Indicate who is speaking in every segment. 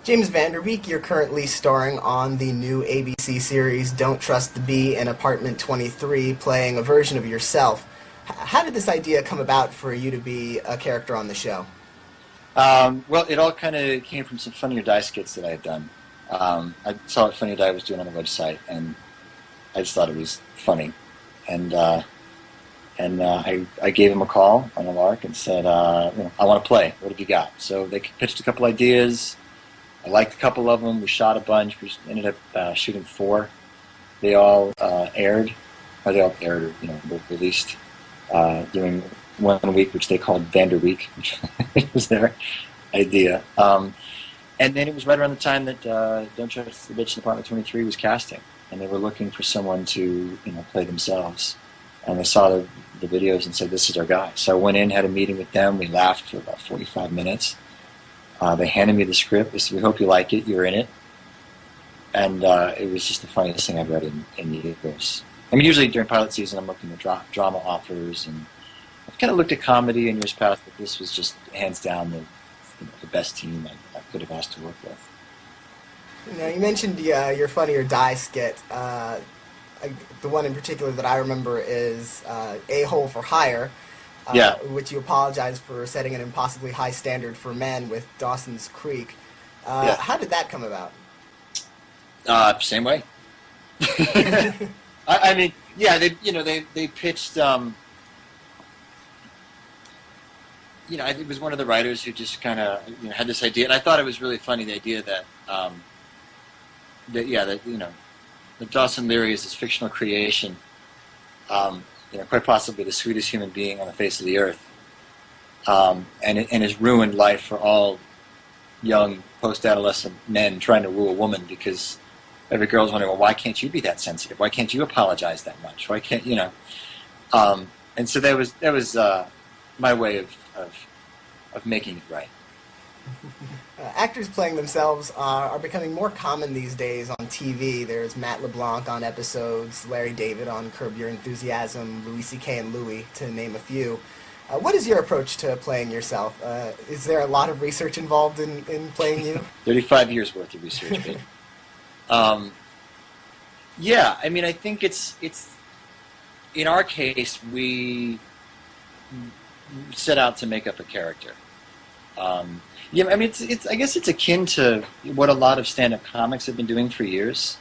Speaker 1: James Van Der Beek, you're currently starring on the new ABC series Don't Trust the Bee in Apartment 23, playing a version of yourself. How did this idea come about for you to be a character on the show?
Speaker 2: Well, it all kind of came from some Funny or Die skits that I had done. I saw what Funny or Die was doing on the website, and I just thought it was funny. And I gave him a call on a lark and said, I want to play. What have you got? So they pitched a couple ideas. I liked a couple of them. We shot a bunch. We ended up shooting 4. They all aired, or were released during 1 week, which they called Van Der Week, which was their idea. And then it was right around the time that Don't Trust the Bitch in Apartment 23 was casting, and they were looking for someone to play themselves. And they saw the videos and said, "This is our guy." So I went in, had a meeting with them. We laughed for about 45 minutes. They handed me the script. They said, "We hope you like it. You're in it." And it was just the funniest thing I've read in years. I mean, usually during pilot season, I'm looking at drama offers, and I've kind of looked at comedy in years past, but this was just hands down the best team I could have asked to work with.
Speaker 1: Now, you mentioned your Funny or Die skit. The one in particular that I remember is A-Hole for Hire, which you apologize for setting an impossibly high standard for men with Dawson's Creek. How did that come about?
Speaker 2: Same way. I mean, yeah, they pitched. It was one of the writers who just kind of had this idea, and I thought it was really funny, the idea that that Dawson Leary is this fictional creation, quite possibly the sweetest human being on the face of the earth, and has ruined life for all young post-adolescent men trying to woo a woman, because every girl's wondering, well, why can't you be that sensitive? Why can't you apologize that much? Why can't And so that was my way of making it right.
Speaker 1: Actors playing themselves are becoming more common these days on TV. There's Matt LeBlanc on episodes, Larry David on Curb Your Enthusiasm, Louis C.K. and Louie, to name a few. What is your approach to playing yourself? Is there a lot of research involved in playing you?
Speaker 2: 35 years worth of research. Yeah, I mean, I think it's in our case, we set out to make up a character. I mean, I guess it's akin to what a lot of stand-up comics have been doing for years.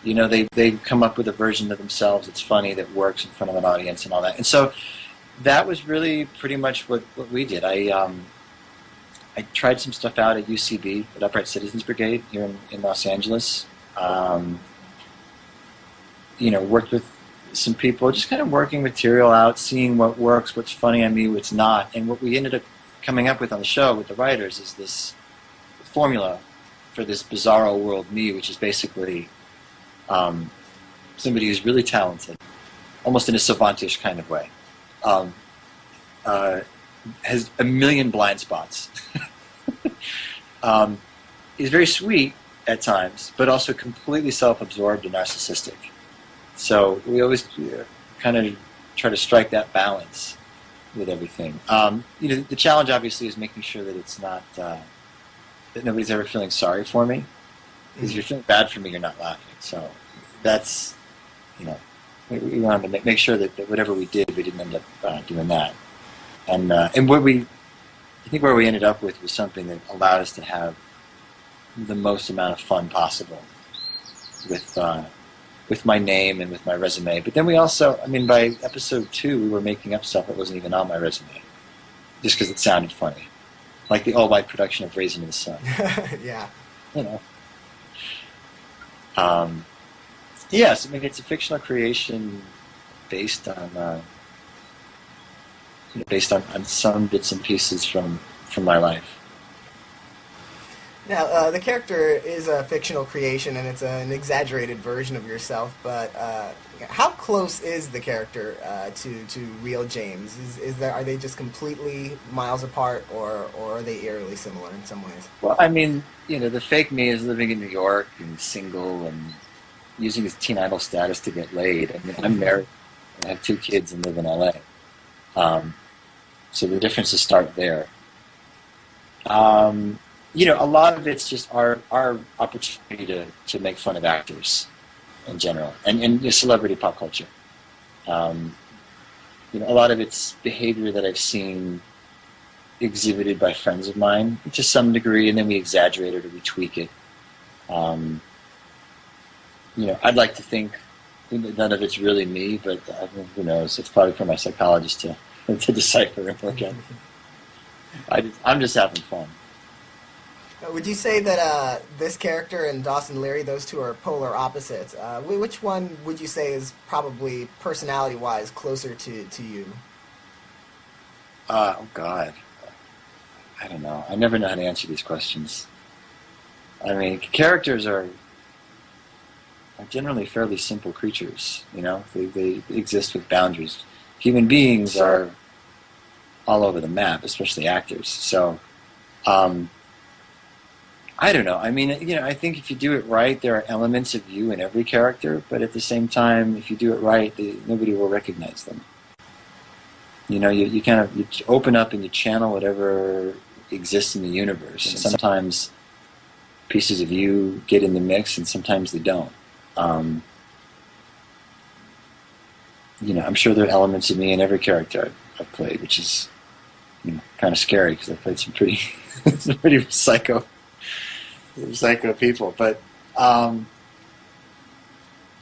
Speaker 2: They come up with a version of themselves that's funny, that works in front of an audience and all that. And so that was really pretty much what we did. I tried some stuff out at UCB, at Upright Citizens Brigade here in Los Angeles. Worked with some people, just kind of working material out, seeing what works, what's funny on me, what's not. And what we ended up coming up with on the show with the writers is this formula for this bizarro world me, which is basically somebody who's really talented, almost in a savantish kind of way, has a million blind spots, is very sweet at times, but also completely self-absorbed and narcissistic. So we always kind of try to strike that balance with everything. The challenge obviously is making sure that it's not that nobody's ever feeling sorry for me. Because if you're feeling bad for me, you're not laughing. So that's we wanted to make sure that whatever we did, we didn't end up doing that. And what I think where we ended up with was something that allowed us to have the most amount of fun possible with my name and with my resume. But then we also, by episode 2, we were making up stuff that wasn't even on my resume, just because it sounded funny. Like the all-white production of Raisin in the Sun.
Speaker 1: Yeah.
Speaker 2: Yes, it's a fictional creation based on some bits and pieces from my life.
Speaker 1: Now, the character is a fictional creation, and it's an exaggerated version of yourself, but how close is the character to real James? Are they just completely miles apart, or are they eerily similar in some ways?
Speaker 2: Well, the fake me is living in New York and single and using his teen idol status to get laid. I'm married and I have 2 kids and live in LA. So the differences start there. A lot of it's just our opportunity to make fun of actors in general, and celebrity pop culture. Um, a lot of it's behavior that I've seen exhibited by friends of mine to some degree, and then we exaggerate it or we tweak it. Um, I'd like to think none of it's really me, but who knows? It's probably for my psychologist to decipher and look at. I'm just having fun.
Speaker 1: Would you say that this character and Dawson Leary, those two are polar opposites? Which one would you say is probably personality-wise closer to you?
Speaker 2: Oh God, I don't know. I never know how to answer these questions. I mean, characters are generally fairly simple creatures. They exist with boundaries. Human beings are all over the map, especially actors. So, I don't know. I mean, I think if you do it right, there are elements of you in every character, but at the same time, if you do it right, nobody will recognize them. You kind of you open up and you channel whatever exists in the universe. And sometimes pieces of you get in the mix, and sometimes they don't. I'm sure there are elements of me in every character I've played, which is kind of scary because I've played some pretty psycho people. But I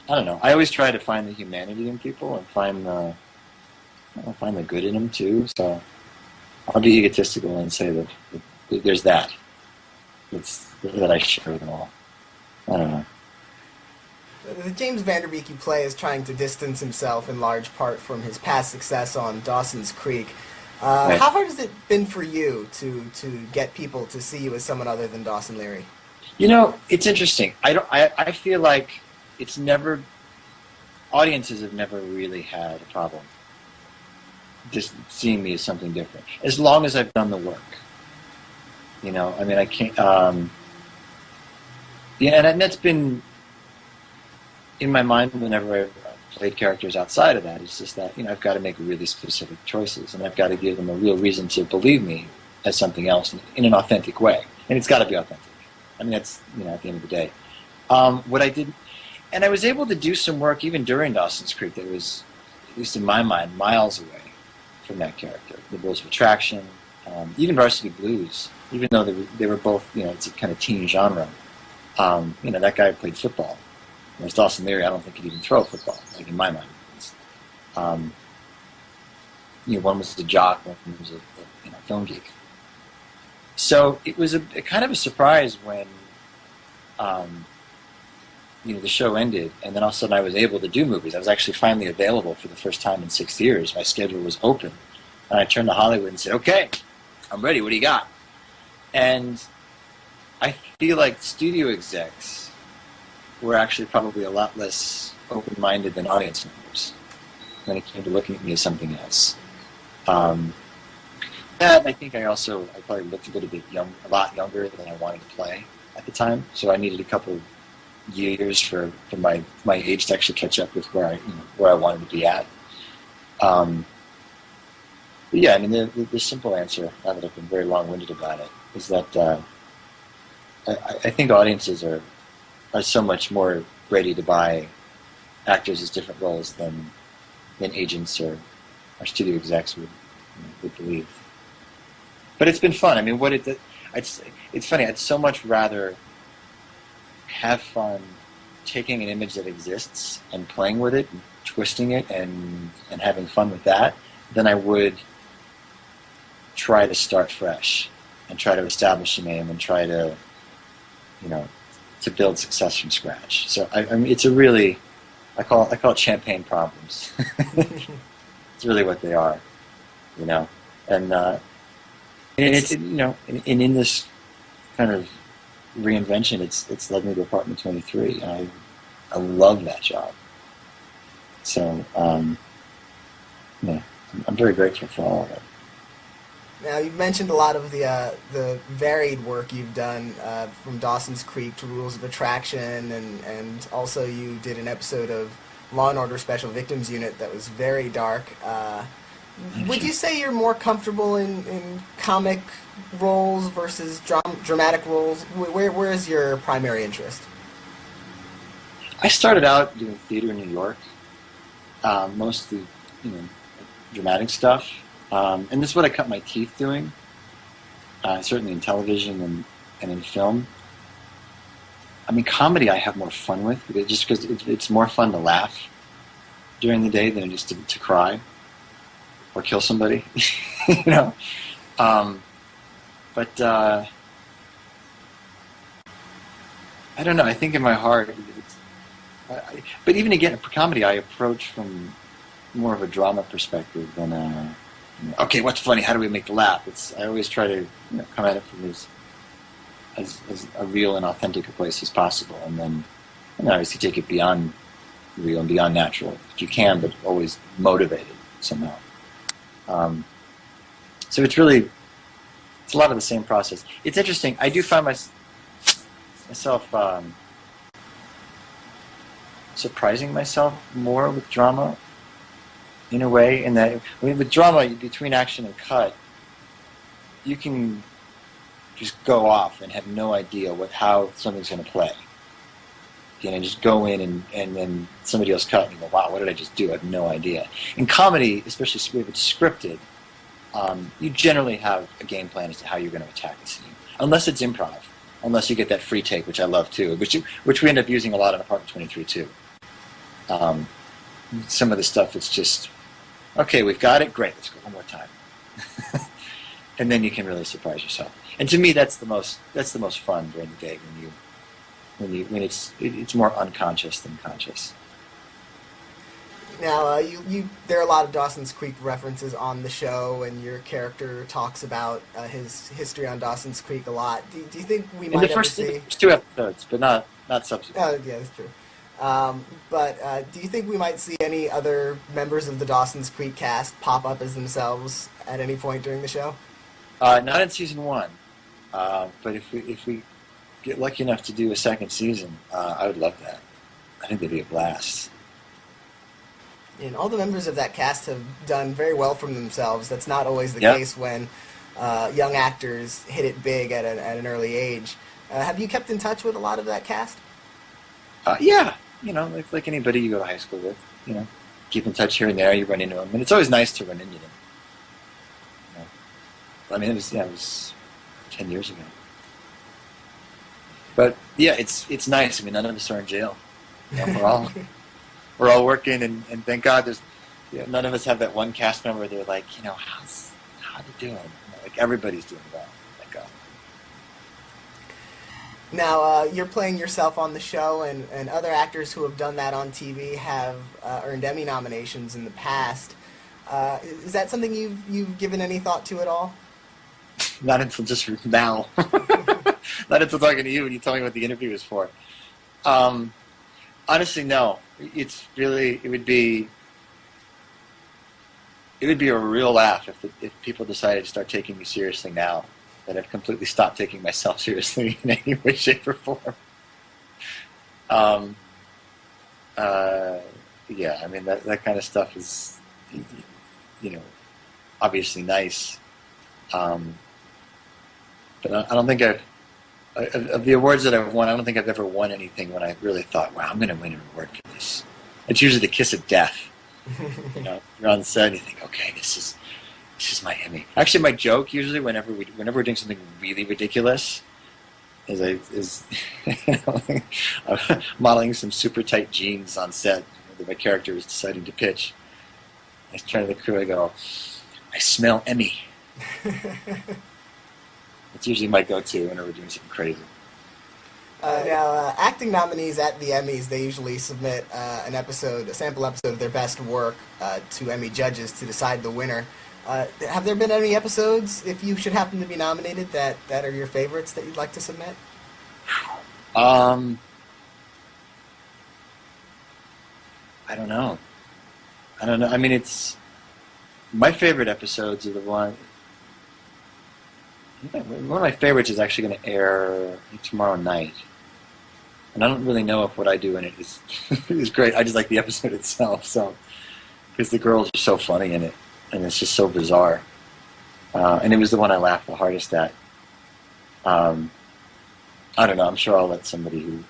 Speaker 2: don't know. I always try to find the humanity in people and find the good in them too. So I'll be egotistical and say that there's that. That I share with them all. I don't know.
Speaker 1: The James Van Der Beek you play is trying to distance himself in large part from his past success on Dawson's Creek.
Speaker 2: Right.
Speaker 1: How hard has it been for you to get people to see you as someone other than Dawson Leary?
Speaker 2: It's interesting. I feel like audiences have never really had a problem just seeing me as something different, as long as I've done the work. I mean, I can't. And that's been in my mind whenever I've played characters outside of that. It's just that I've got to make really specific choices, and I've got to give them a real reason to believe me as something else in an authentic way, and it's got to be authentic. I mean, that's at the end of the day. What I did, and I was able to do some work even during Dawson's Creek that was, at least in my mind, miles away from that character. The Rules of Attraction, even Varsity Blues, even though they were both, it's a kind of teen genre. That guy played football. Whereas Dawson Leary, I don't think he'd even throw a football, like in my mind at least. One was a jock, one was a film geek. So it was a kind of a surprise when, the show ended, and then all of a sudden I was able to do movies. I was actually finally available for the first time in 6 years. My schedule was open, and I turned to Hollywood and said, "Okay, I'm ready. What do you got?" And I feel like studio execs were actually probably a lot less open-minded than audience members when it came to looking at me as something else. That I think I probably looked a little bit a lot younger than I wanted to play at the time, so I needed a couple of years for my age to actually catch up with where I wanted to be at. But yeah, I mean the simple answer, now that I've been very long-winded about it, is that I think audiences are so much more ready to buy actors as different roles than agents or studio execs would believe. But it's been fun. I mean, it's funny. I'd so much rather have fun taking an image that exists and playing with it, and twisting it, and having fun with that, than I would try to start fresh and try to establish a name and try to, to build success from scratch. So I mean, it's a really, I call it champagne problems. It's really what they are, and it's in this kind of reinvention, it's led me to Apartment 23, and I love that job. So I'm very grateful for all of it.
Speaker 1: Now, you've mentioned a lot of the varied work you've done, from Dawson's Creek to Rules of Attraction, and also you did an episode of Law & Order Special Victims Unit that was very dark. Would you say you're more comfortable in comic roles versus dramatic roles? Where is your primary interest?
Speaker 2: I started out doing theater in New York, mostly, dramatic stuff, and this is what I cut my teeth doing. Certainly in television and in film. I mean, comedy I have more fun with, just because it's more fun to laugh during the day than it is to cry or kill somebody, you know. But I don't know. I think in my heart, but even again, for comedy, I approach from more of a drama perspective than okay, what's funny? How do we make the laugh? I always try to come at it from as a real and authentic a place as possible, and then obviously take it beyond real and beyond natural if you can, but always motivated somehow. So it's a lot of the same process. It's interesting. I do find myself surprising myself more with drama in a way, in that with drama, between action and cut, you can just go off and have no idea how something's going to play. Just go in and then somebody else cut and you go, wow, what did I just do? I have no idea. In comedy, especially if it's scripted, you generally have a game plan as to how you're going to attack the scene, unless it's improv, unless you get that free take, which I love too, which we end up using a lot in Apartment 23 too. Some of the stuff, it's just, okay, we've got it, great, let's go one more time. And then you can really surprise yourself. And to me, that's the most fun during the day when it's more unconscious than conscious.
Speaker 1: Now, there are a lot of Dawson's Creek references on the show, and your character talks about his history on Dawson's Creek a lot. Do you think we might ever see...
Speaker 2: the first 2 episodes, but not subsequent.
Speaker 1: Yeah, that's true. But do you think we might see any other members of the Dawson's Creek cast pop up as themselves at any point during the show?
Speaker 2: Not in season 1, but if we get lucky enough to do a second season, I would love that. I think that'd be a blast.
Speaker 1: And all the members of that cast have done very well for themselves. That's not always the case when young actors hit it big at an early age. Have you kept in touch with a lot of that cast?
Speaker 2: Yeah, like anybody you go to high school with, keep in touch here and there. You run into them, and it's always nice to run into them. I mean, it was 10 years ago. But yeah, it's nice. I mean, none of us are in jail. We're all working, and thank God there's none of us have that one cast member. They're like, how they doing? Like everybody's doing well. Thank God.
Speaker 1: Now, you're playing yourself on the show, and other actors who have done that on TV have earned Emmy nominations in the past. Is that something you've given any thought to at all?
Speaker 2: Not until just now. Not until talking to you when you tell me what the interview is for. Honestly, no. It would be a real laugh if people decided to start taking me seriously now that I've completely stopped taking myself seriously in any way, shape, or form. Yeah, I mean that kind of stuff is, obviously nice. But I don't think of the awards that I've won, I don't think I've ever won anything when I really thought, wow, I'm going to win an award for this. It's usually the kiss of death. You're on set and you think, okay, this is my Emmy. Actually, my joke usually whenever we're doing something really ridiculous is modeling some super tight jeans on set that my character is deciding to pitch. I turn to the crew, I go, I smell Emmy. It's usually my go-to whenever we're doing something crazy.
Speaker 1: Now, acting nominees at the Emmys, they usually submit a sample episode of their best work to Emmy judges to decide the winner. Have there been any episodes, if you should happen to be nominated, that are your favorites that you'd like to submit?
Speaker 2: I don't know. I mean, it's my favorite episodes are the one. One of my favorites is actually going to air tomorrow night, and I don't really know if what I do in it is is great. I just like the episode itself, so because the girls are so funny in it, and it's just so bizarre. And it was the one I laughed the hardest at. I don't know. I'm sure I'll let somebody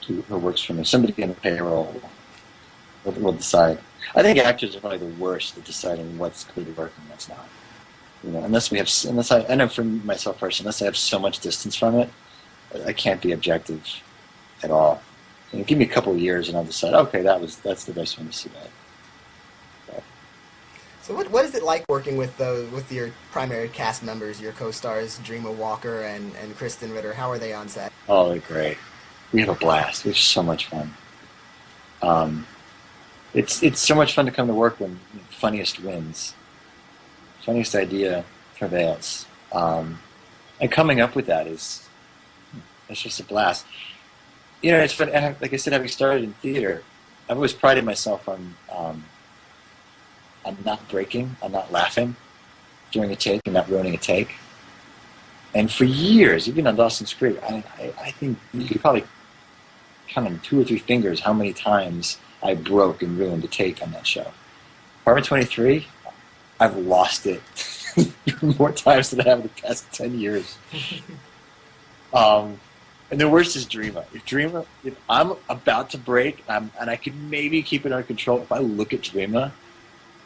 Speaker 2: who works for me, somebody in the payroll, will decide. I think actors are probably the worst at deciding what's good work and what's not. You know, I know for myself personally, unless I have so much distance from it, I can't be objective at all. You know, give me a couple of years and I'll decide, okay, that's the best one to see that. But,
Speaker 1: So what is it like working with your primary cast members, your co-stars, Dreama Walker and Kristen Ritter? How are they on set?
Speaker 2: oh, they're great. We have a blast. We have so much fun. It's so much fun to come to work when funniest wins. Funniest idea prevails. And coming up with that it's just a blast. You know, it's fun. Like I said, having started in theater, I've always prided myself on not breaking, on not laughing during a take and not ruining a take. And for years, even on Dawson's Creek, I think you could probably count on 2 or 3 fingers how many times I broke and ruined a take on that show. Apartment 23, I've lost it more times than I have in the past 10 years. And the worst is Dreama. If I'm about to break and I can maybe keep it under control, if I look at Dreama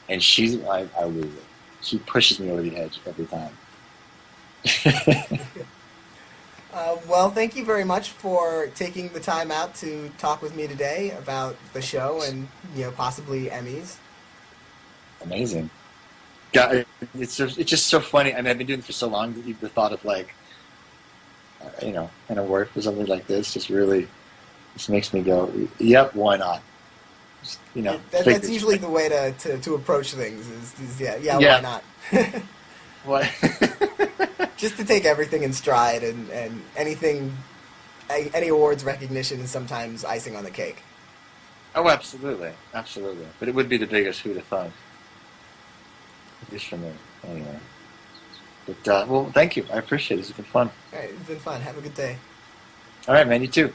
Speaker 2: and I lose it. She pushes me over the edge every time.
Speaker 1: Well, thank you very much for taking the time out to talk with me today about the show and possibly Emmys.
Speaker 2: Amazing. God, it's just so funny. I mean, I've been doing it for so long that the thought of in a work for something like this just makes me go, yep, why not? Just,
Speaker 1: that's usually the way to approach things. Is why not?
Speaker 2: What?
Speaker 1: Just to take everything in stride and any awards recognition is sometimes icing on the cake.
Speaker 2: Oh, absolutely. But it would be the biggest who'd have thought. At least for me, anyway. But, well, thank you. I appreciate it. It's been fun.
Speaker 1: All right, it's been fun. Have a good day.
Speaker 2: All right, man. You too.